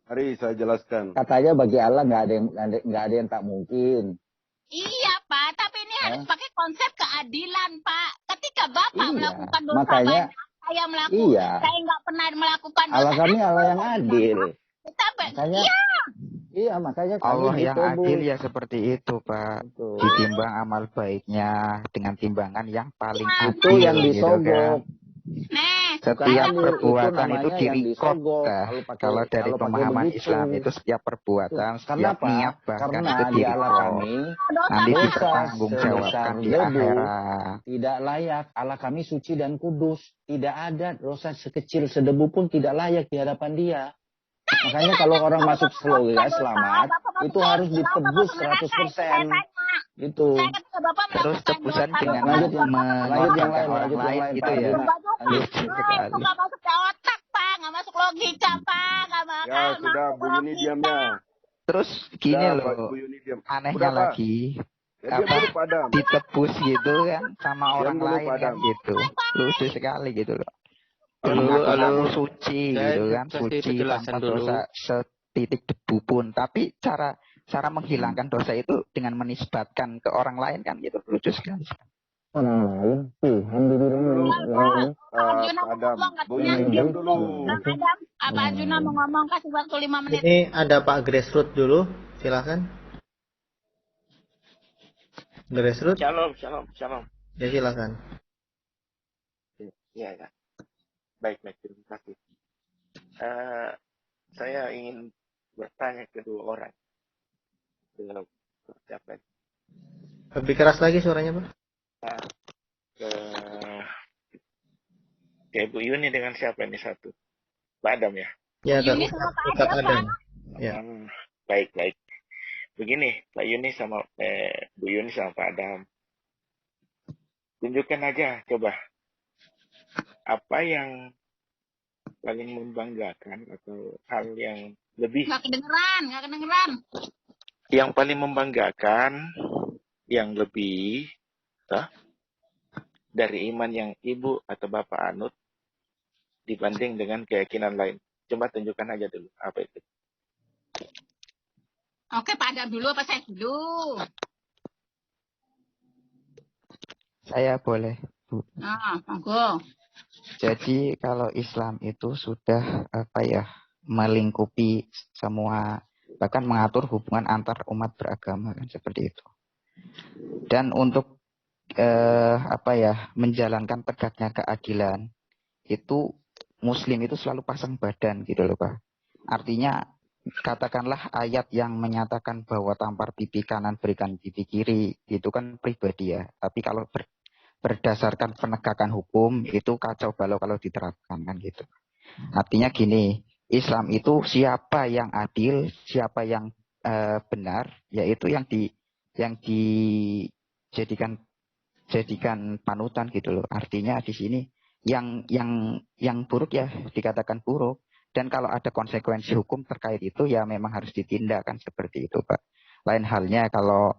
Mari saya jelaskan. Katanya bagi Allah nggak ada yang tak mungkin. Iya, Pak. Tapi ini harus pakai konsep keadilan, Pak. Ketika Bapak melakukan dosa makanya, banyak, saya melakukan, saya nggak pernah melakukan dosa. Allah kami Allah yang adil. Makanya, iya, makanya kami Allah yang gitu, Bu. adil ya seperti itu, Pak. Betul. Ditimbang amal baiknya dengan timbangan yang paling adil. Itu yang gitu disogok. kan. Setiap perbuatan itu direkod. Kalau dari pemahaman Islam itu setiap perbuatan, setiap niat bahkan itu direkod. Nanti dipertanggungjawabkan di akhirat. Tidak layak. Allah kami suci dan kudus. Tidak ada dosa sekecil sedebu pun tidak layak di hadapan Dia. Makanya kalau orang masuk surga selamat, itu harus ditebus 100%. Itu. Terus tebusan dengan lanjut orang lain gitu ya. Itu nggak masuk ke otak, Pak. Nggak masuk logika, Pak. Nggak bakal. Ya sudah, Bu Yuni diamnya. Terus gini Ya, loh, Bu Yuni diam. anehnya Udah, Pak. lagi, Ya, diam dulu, Pak Adam. ditebus gitu kan sama orang dulu, lain Pak kan Adam. gitu. Lucu sekali gitu loh. Halo. Suci Saya gitu kan, kasih suci penjelasan tanpa dulu. dosa setitik debu pun. Tapi cara menghilangkan dosa itu dengan menisbatkan ke orang lain kan gitu, lucu sekali. Orang lain, Tuhan di Adam, Bu Yuni diam dulu. Apa Arjuna mau ngomong, kasih waktu 5 menit. Ini ada Pak Grassroot dulu, silakan. Grassroot, Shalom. ya silakan. Ya. Baik, terima kasih. Saya ingin bertanya ke dua orang. Siapa? Lebih keras lagi suaranya, Pak. Ke Ibu Yuni dengan siapa ini satu? Pak Adam ya? Ya, Pak Adam. Ya. Baik. Begini, Pak Yuni sama Bu Yuni sama Pak Adam. Tunjukkan aja, coba. Apa yang paling membanggakan atau hal yang lebih. Nggak kedengeran. Yang paling membanggakan, yang lebih dari iman yang ibu atau bapak anut dibanding dengan keyakinan lain. Coba tunjukkan aja dulu apa itu. Oke, Pak Adam dulu apa saya dulu? Saya boleh, Bu. Monggo. Jadi kalau Islam itu sudah melingkupi semua, bahkan mengatur hubungan antar umat beragama kan seperti itu. Dan untuk menjalankan tegaknya keadilan itu Muslim itu selalu pasang badan gitu loh, Pak. Artinya katakanlah ayat yang menyatakan bahwa tampar pipi kanan berikan pipi kiri itu kan pribadi ya. Tapi kalau berdasarkan penegakan hukum itu kacau balau kalau diterapkan kan gitu. Artinya gini, Islam itu siapa yang adil, siapa yang benar, yaitu yang dijadikan panutan gitu loh. Artinya di sini yang buruk ya dikatakan buruk, dan kalau ada konsekuensi hukum terkait itu ya memang harus ditindak kan seperti itu, Pak. Lain halnya kalau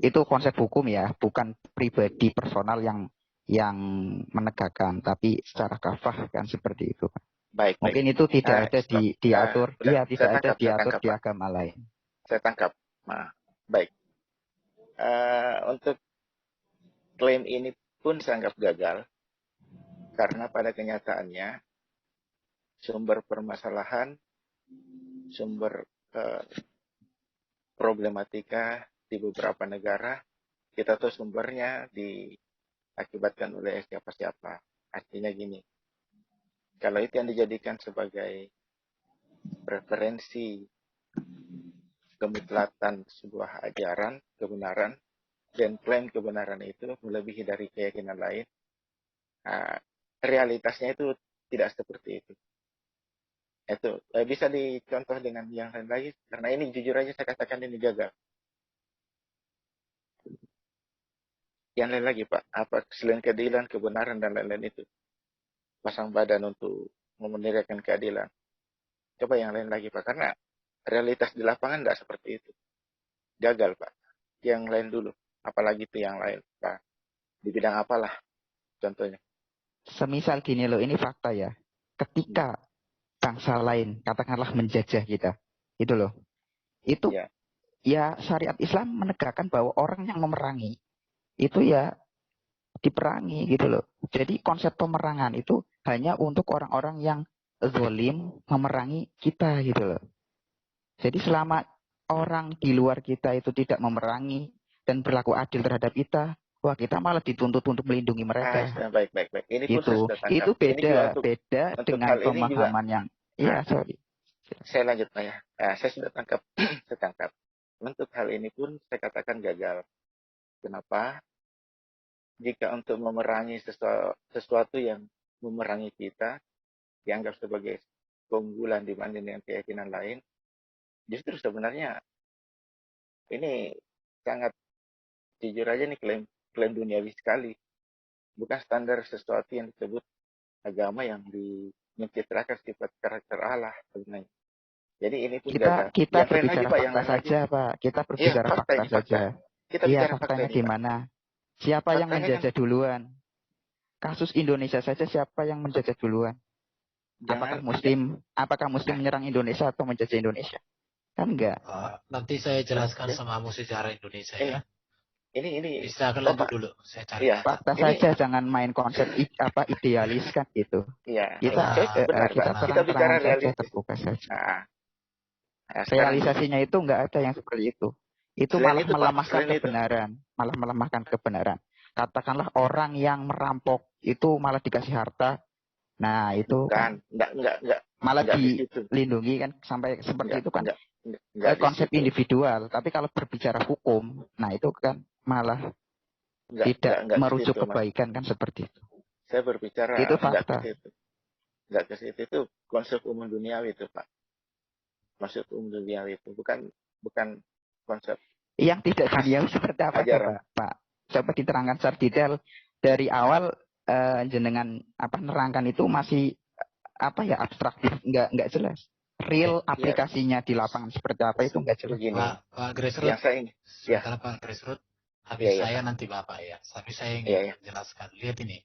itu konsep hukum ya, bukan pribadi personal yang menegakkan, tapi secara kafah kan seperti itu, Pak. Baik. Mungkin itu tidak ada diatur, tidak ada diatur di agama lain. Saya tangkap. Nah, baik. Untuk klaim ini pun saya anggap gagal, karena pada kenyataannya sumber permasalahan, sumber problematika di beberapa negara, kita tahu sumbernya diakibatkan oleh siapa-siapa. Artinya gini, kalau itu yang dijadikan sebagai preferensi kemutlatan sebuah ajaran, kebenaran, dan klaim kebenaran itu melebihi dari keyakinan lain, realitasnya itu tidak seperti itu. Itu bisa dicontoh dengan yang lain lagi, karena ini jujur aja saya katakan ini gagal. Yang lain lagi, Pak, apa selain keadilan, kebenaran, dan lain-lain itu, pasang badan untuk memenegakkan keadilan. Coba yang lain lagi, Pak, karena realitas di lapangan tidak seperti itu. Gagal, Pak. Yang lain dulu, apalagi itu yang lain, Pak. Di bidang apalah contohnya. Semisal gini loh, ini fakta ya. Ketika bangsa lain katakanlah menjajah kita, itu loh. Itu ya syariat Islam menegakkan bahwa orang yang memerangi itu ya diperangi gitu loh. Jadi konsep pemerangan itu hanya untuk orang-orang yang zalim memerangi kita gitu loh. Jadi selama orang di luar kita itu tidak memerangi dan berlaku adil terhadap kita, wah kita malah dituntut untuk melindungi mereka. Baik. Ini pun saya sudah tangkap. Itu beda dengan pemahaman yang sorry. Saya lanjut, Pak ya. Saya sudah tangkap. Saya tangkap. Untuk hal ini pun saya katakan gagal. Kenapa? Jika untuk memerangi sesuatu yang memerangi kita, dianggap sebagai keunggulan dibanding dengan keyakinan lain, justru sebenarnya ini sangat jujur aja nih klaim duniawi sekali. Bukan standar sesuatu yang disebut agama yang mencitrakan sifat karakter Allah sebenarnya. Jadi ini pun kita berbicara fakta saja, Pak. Kita berbicara fakta saja. Iya, faktanya gimana? Siapa yang menjajah duluan? Kasus Indonesia saja siapa yang menjajah duluan? Apakah Muslim menyerang Indonesia atau menjajah Indonesia? Kan enggak. Nanti saya jelaskan sama kamu sejarah Indonesia ya. Ini bisa lanjut dulu. Saya cari fakta saja, jangan main konsep idealis kan gitu. Iya. Kita bicara realistis, terbuka saja. Realisasinya itu enggak ada yang seperti itu. Itu malah melemahkan kebenaran. Katakanlah orang yang merampok itu malah dikasih harta. Nah, itu enggak. Malah dilindungi kan sampai seperti itu kan. Konsep individual, tapi kalau berbicara hukum, nah itu kan malah tidak merujuk kebaikan kan seperti itu. Saya berbicara itu fakta. Enggak ke situ, itu konsep umum duniawi itu, Pak. Konsep umum duniawi itu bukan konsep yang tidak duniawi seperti apa, Pak? Coba diterangkan secara detail dari awal. Jenengan nerangkan itu masih abstraktif, enggak jelas. Real aplikasinya di lapangan seperti apa itu enggak jelas. Pak Grassroot. Sementara Pak Grassroot, habis saya nanti Bapak ya. Tapi saya ingin menjelaskan. Lihat ini.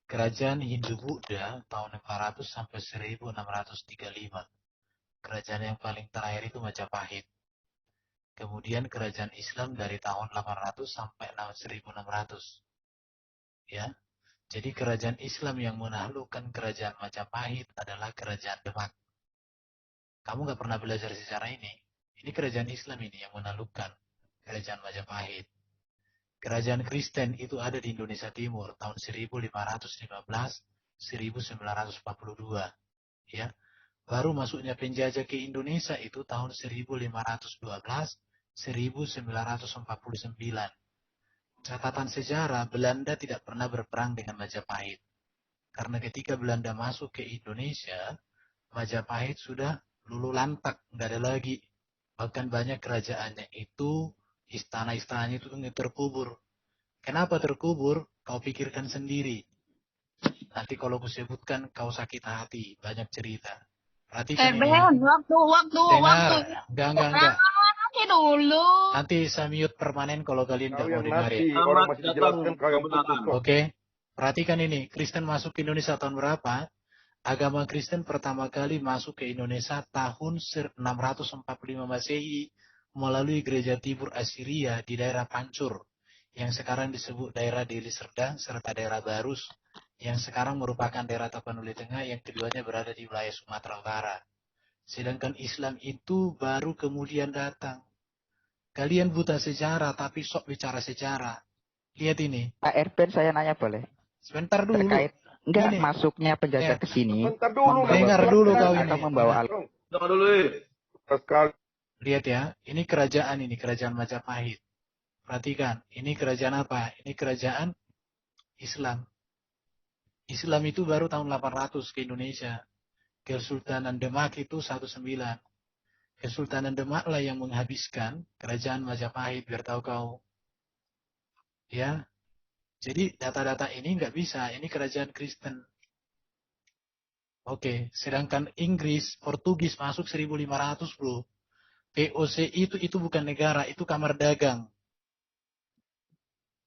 Kerajaan Hindu Buddha tahun 400 sampai 1635. Kerajaan yang paling terakhir itu Majapahit. Kemudian kerajaan Islam dari tahun 800 sampai 1600. Ya. Jadi kerajaan Islam yang menaklukkan kerajaan Majapahit adalah kerajaan Demak. Kamu nggak pernah belajar sejarah ini. Ini kerajaan Islam ini yang menaklukkan kerajaan Majapahit. Kerajaan Kristen itu ada di Indonesia Timur tahun 1515, 1942. Ya. Baru masuknya penjajah ke Indonesia itu tahun 1512, 1949. catatan sejarah, Belanda tidak pernah berperang dengan Majapahit. Karena ketika Belanda masuk ke Indonesia, Majapahit sudah luluh lantak, nggak ada lagi. Bahkan banyak kerajaannya itu, istana-istananya itu terkubur. Kenapa terkubur? Kau pikirkan sendiri. Nanti kalau aku sebutkan, kau sakit hati, banyak cerita. Perhatikan ini. waktu. Enggak. Nanti dulu. Nanti saya mute permanen kalau kalian nggak mau dengerin. Orang masih dijelaskan kau yang putus kok. Oke. Perhatikan ini. Kristen masuk ke Indonesia tahun berapa? Agama Kristen pertama kali masuk ke Indonesia tahun 645 Masehi melalui gereja Tibur Assyria di daerah Pancur, yang sekarang disebut daerah Deli Serdang serta daerah Barus, yang sekarang merupakan daerah Tapanuli Tengah, yang keduanya berada di wilayah Sumatera Barat. Sedangkan Islam itu baru kemudian datang. Kalian buta sejarah tapi sok bicara sejarah. Lihat ini. Pak Erben, saya nanya boleh? Sebentar dulu. Terkait enggak Ini. masuknya penjajah ke sini. Dengar dulu kau ini. Membawa Dengar dulu. Lihat ya, ini kerajaan Majapahit. Perhatikan, ini kerajaan apa? Ini kerajaan Islam. Islam itu baru tahun 800 ke Indonesia. Kesultanan Demak itu 19. Kesultanan Demak lah yang menghabiskan kerajaan Majapahit, biar tahu kau. Ya. Jadi data-data ini nggak bisa, ini kerajaan Kristen. Oke, sedangkan Inggris, Portugis masuk 1500, bro. VOC itu bukan negara, itu kamar dagang.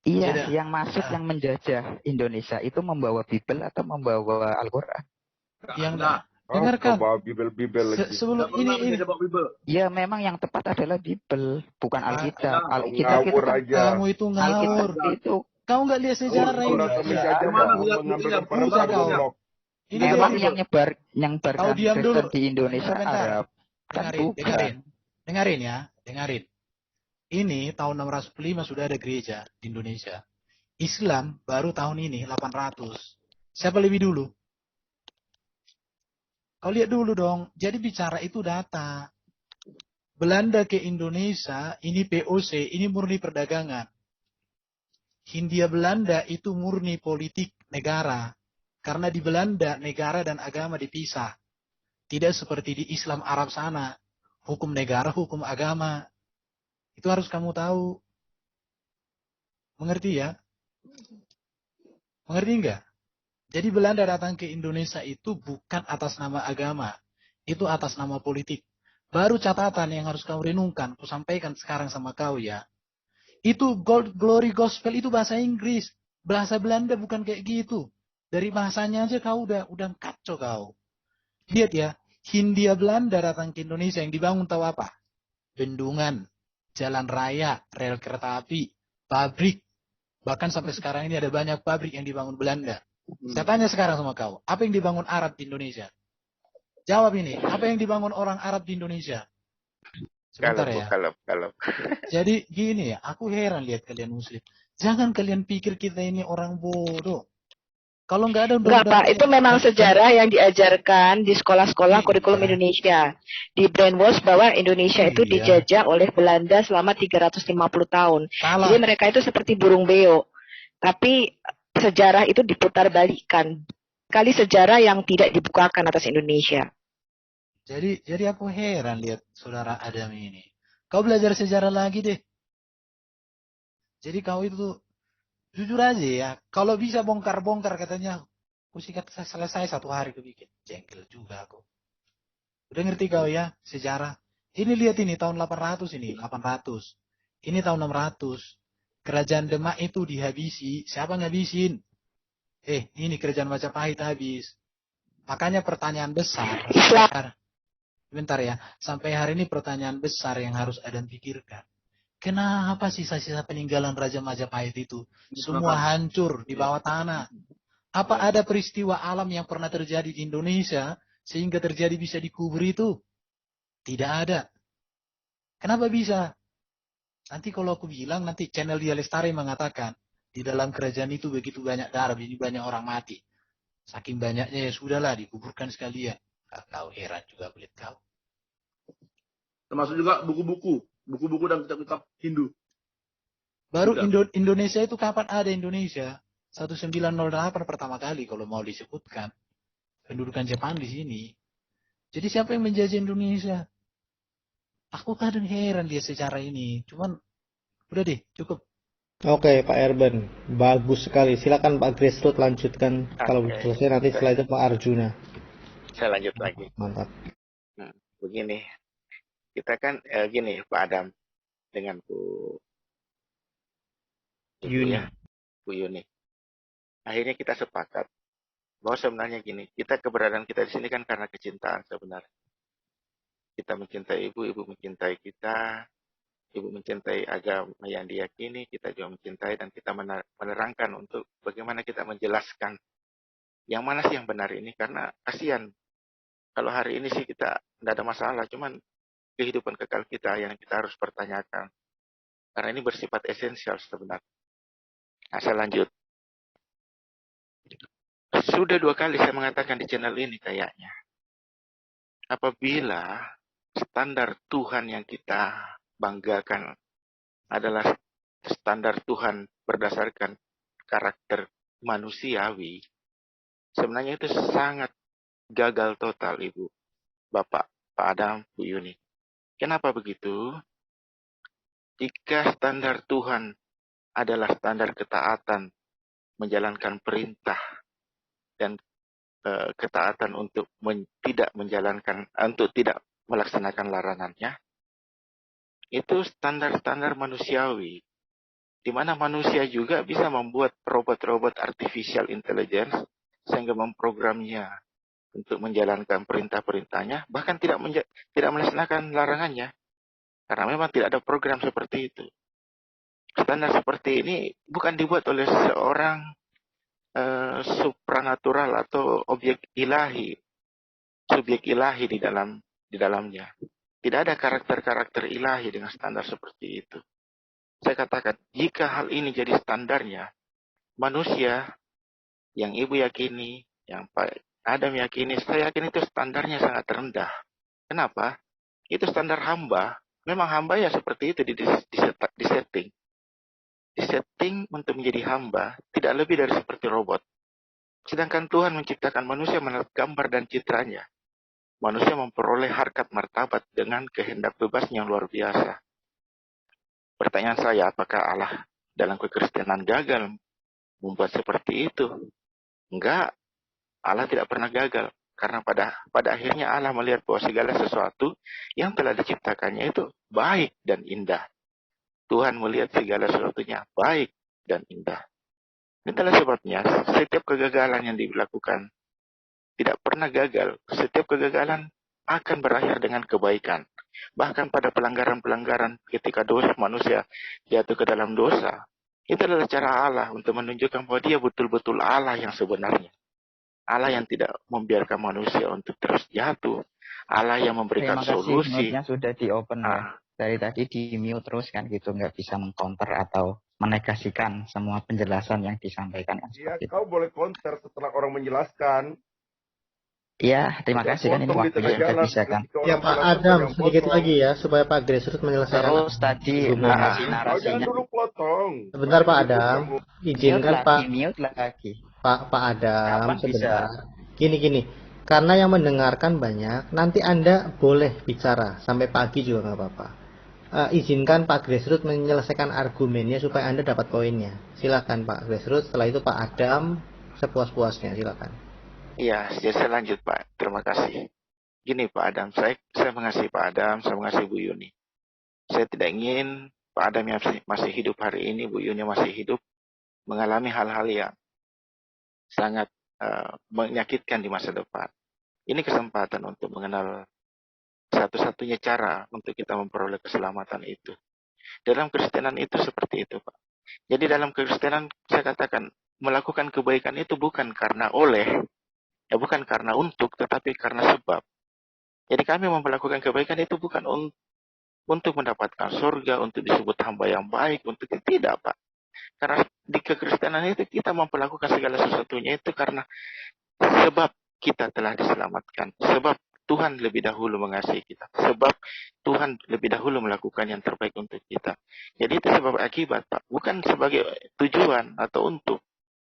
Iya, yang masuk yang menjajah Indonesia itu membawa Bible atau membawa Al-Quran? Yang dengarkan. Sebelum ini. Ya, memang yang tepat adalah Bible, bukan Alkitab. Alkitab itu kan kamu itu ngawur. Itu kau nggak lihat sejarah ini. Ini memang yang nyebarkan Kristen di Indonesia Arab. Dengarin ya. Ini tahun 605 sudah ada gereja di Indonesia. Islam baru tahun ini 800. Siapa lebih dulu? Kau lihat dulu dong. Jadi bicara itu data. Belanda ke Indonesia, ini POC, ini murni perdagangan. Hindia Belanda itu murni politik negara. Karena di Belanda negara dan agama dipisah. Tidak seperti di Islam Arab sana. Hukum negara, hukum agama. Itu harus kamu tahu. Mengerti ya? Mengerti enggak? Jadi Belanda datang ke Indonesia itu bukan atas nama agama. Itu atas nama politik. Baru catatan yang harus kau renungkan. Aku sampaikan sekarang sama kau ya. Itu glory gospel itu bahasa Inggris. Bahasa Belanda bukan kayak gitu. Dari bahasanya aja kau udah kacau kau. Lihat ya. Hindia Belanda datang ke Indonesia yang dibangun tahu apa? Bendungan, jalan raya, rel kereta api, pabrik. Bahkan sampai sekarang ini ada banyak pabrik yang dibangun Belanda. Saya tanya sekarang sama kau, apa yang dibangun Arab di Indonesia? Jawab ini, apa yang dibangun orang Arab di Indonesia? Sebentar ya. Kalau. Jadi gini ya, aku heran lihat kalian Muslim. Jangan kalian pikir kita ini orang bodoh. Kalau nggak ada Enggak, Pak. Itu memang sejarah yang diajarkan di sekolah-sekolah kurikulum Indonesia. Di brainwash bahwa Indonesia itu dijajah oleh Belanda selama 350 tahun. Salah. Jadi mereka itu seperti burung beo. Tapi sejarah itu diputar balikan. Kali sejarah yang tidak dibukakan atas Indonesia. Jadi aku heran lihat saudara Adam ini. Kau belajar sejarah lagi deh. Jadi kau itu jujur aja ya, kalau bisa bongkar-bongkar katanya, aku sikat selesai 1 hari aku bikin. Jengkel juga aku. Udah ngerti kau ya, sejarah. Ini lihat ini, tahun 800 ini, 800. Ini tahun 600. Kerajaan Demak itu dihabisi, siapa ngabisin? Ini kerajaan Majapahit habis. Makanya pertanyaan besar. Bentar ya, sampai hari ini pertanyaan besar yang harus Adam pikirkan. Kenapa sisa-sisa peninggalan Raja Majapahit itu semua hancur di bawah tanah? Apa ada peristiwa alam yang pernah terjadi di Indonesia sehingga terjadi bisa dikubur itu? Tidak ada. Kenapa bisa? Nanti kalau aku bilang, nanti channel Dia Lestari mengatakan di dalam kerajaan itu begitu banyak darah, banyak orang mati. Saking banyaknya ya sudahlah dikuburkan sekalian. Kau heran juga kulit kau. Termasuk juga buku-buku dan kitab-kitab Hindu. Baru Sudah. Indonesia itu kapan ada Indonesia? 1908 pertama kali kalau mau disebutkan. Pendudukan Jepang di sini. Jadi siapa yang menjajah Indonesia? Aku kadang heran dia secara ini. Cuman udah deh, cukup. Oke, Pak Erben, bagus sekali. Silakan Pak Grassroot lanjutkan. Kalau Oke. selesai nanti setelah itu Pak Arjuna. Saya lanjut lagi. Mantap. Begini, kita kan gini Pak Adam dengan Bu Yuni. Bu Yuni. Akhirnya kita sepakat bahwa sebenarnya gini, kita keberadaan kita di sini kan karena kecintaan sebenarnya. Kita mencintai ibu, ibu mencintai kita, ibu mencintai agama yang diyakini, kita juga mencintai dan kita menerangkan untuk bagaimana kita menjelaskan yang mana sih yang benar ini, karena kasihan kalau hari ini sih kita tidak ada masalah, cuman kehidupan kekal kita yang kita harus pertanyakan. Karena ini bersifat esensial sebenarnya. Nah, saya lanjut. Sudah 2 kali saya mengatakan di channel ini kayaknya. Apabila standar Tuhan yang kita banggakan adalah standar Tuhan berdasarkan karakter manusiawi, sebenarnya itu sangat gagal total, Ibu, Bapak, Pak Adam, Bu Yuni. Kenapa begitu? Jika standar Tuhan adalah standar ketaatan, menjalankan perintah, dan ketaatan untuk tidak melaksanakan larangannya, itu standar-standar manusiawi, di mana manusia juga bisa membuat robot-robot artificial intelligence sehingga memprogramnya untuk menjalankan perintah-perintahnya, bahkan tidak melaksanakan larangannya, karena memang tidak ada program seperti itu. Standar seperti ini bukan dibuat oleh seorang supranatural atau subjek ilahi di dalamnya. Tidak ada karakter-karakter ilahi dengan standar seperti itu. Saya katakan, jika hal ini jadi standarnya, manusia yang Ibu yakini, yang Pak Adam yakini, saya yakin itu standarnya sangat rendah. Kenapa? Itu standar hamba. Memang hamba ya seperti itu disetting. Disetting untuk menjadi hamba, tidak lebih dari seperti robot. Sedangkan Tuhan menciptakan manusia menurut gambar dan citranya. Manusia memperoleh harkat martabat dengan kehendak bebas yang luar biasa. Pertanyaan saya, apakah Allah dalam kekristenan gagal membuat seperti itu? Enggak, Allah tidak pernah gagal. Karena pada akhirnya Allah melihat bahwa segala sesuatu yang telah diciptakannya itu baik dan indah. Tuhan melihat segala sesuatunya baik dan indah. Itulah sebabnya setiap kegagalan yang dilakukan tidak pernah gagal. Setiap kegagalan akan berakhir dengan kebaikan. Bahkan pada pelanggaran-pelanggaran ketika dosa manusia jatuh ke dalam dosa, itu adalah cara Allah untuk menunjukkan bahwa dia betul-betul Allah yang sebenarnya. Allah yang tidak membiarkan manusia untuk terus jatuh. Allah yang memberikan solusi. Terima kasih, sudah di-open ya. Dari tadi di-mute terus kan gitu, nggak bisa meng-counter atau menegasikan semua penjelasan yang disampaikan. Iya, kau boleh counter setelah orang menjelaskan. Iya, terima kasih kan ini waktunya sudah bisa kan. Ya Pak Adam, sedikit lagi ya supaya Pak Grassroot menyelesaikan. Terus tadi narasinya. Jangan dulu potong. Sebentar Pak Adam, izinkan Pak. Mute lagi. Pak Adam, Kapan sebentar. Gini. Karena yang mendengarkan banyak, nanti Anda boleh bicara sampai pagi juga nggak apa-apa. Izinkan Pak Grassroot menyelesaikan argumennya supaya Anda dapat poinnya. Silakan Pak Grassroot. Setelah itu Pak Adam sepuas-puasnya. Silakan. Iya, saya lanjut Pak. Terima kasih. Gini Pak Adam, saya mengasihi Pak Adam, saya mengasihi Bu Yuni. Saya tidak ingin Pak Adam yang masih hidup hari ini, Bu Yuni masih hidup, mengalami hal-hal yang sangat menyakitkan di masa depan. Ini kesempatan untuk mengenal satu-satunya cara untuk kita memperoleh keselamatan itu. Dalam Kristenan itu seperti itu, Pak. Jadi dalam Kristenan saya katakan melakukan kebaikan itu bukan karena bukan karena untuk, tetapi karena sebab. Jadi kami melakukan kebaikan itu bukan untuk mendapatkan surga, untuk disebut hamba yang baik, untuk tidak, Pak. Karena di kekristenan itu kita memperlakukan segala sesuatunya itu karena sebab kita telah diselamatkan. Sebab Tuhan lebih dahulu mengasihi kita. Sebab Tuhan lebih dahulu melakukan yang terbaik untuk kita. Jadi itu sebab akibat, Pak. Bukan sebagai tujuan atau untuk.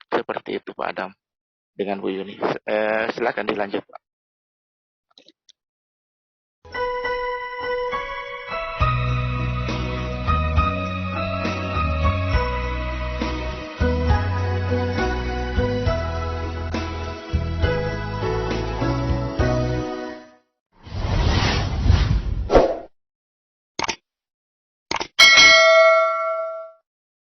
Seperti itu, Pak Adam. Dengan Bu Yuni. Silakan dilanjut, Pak.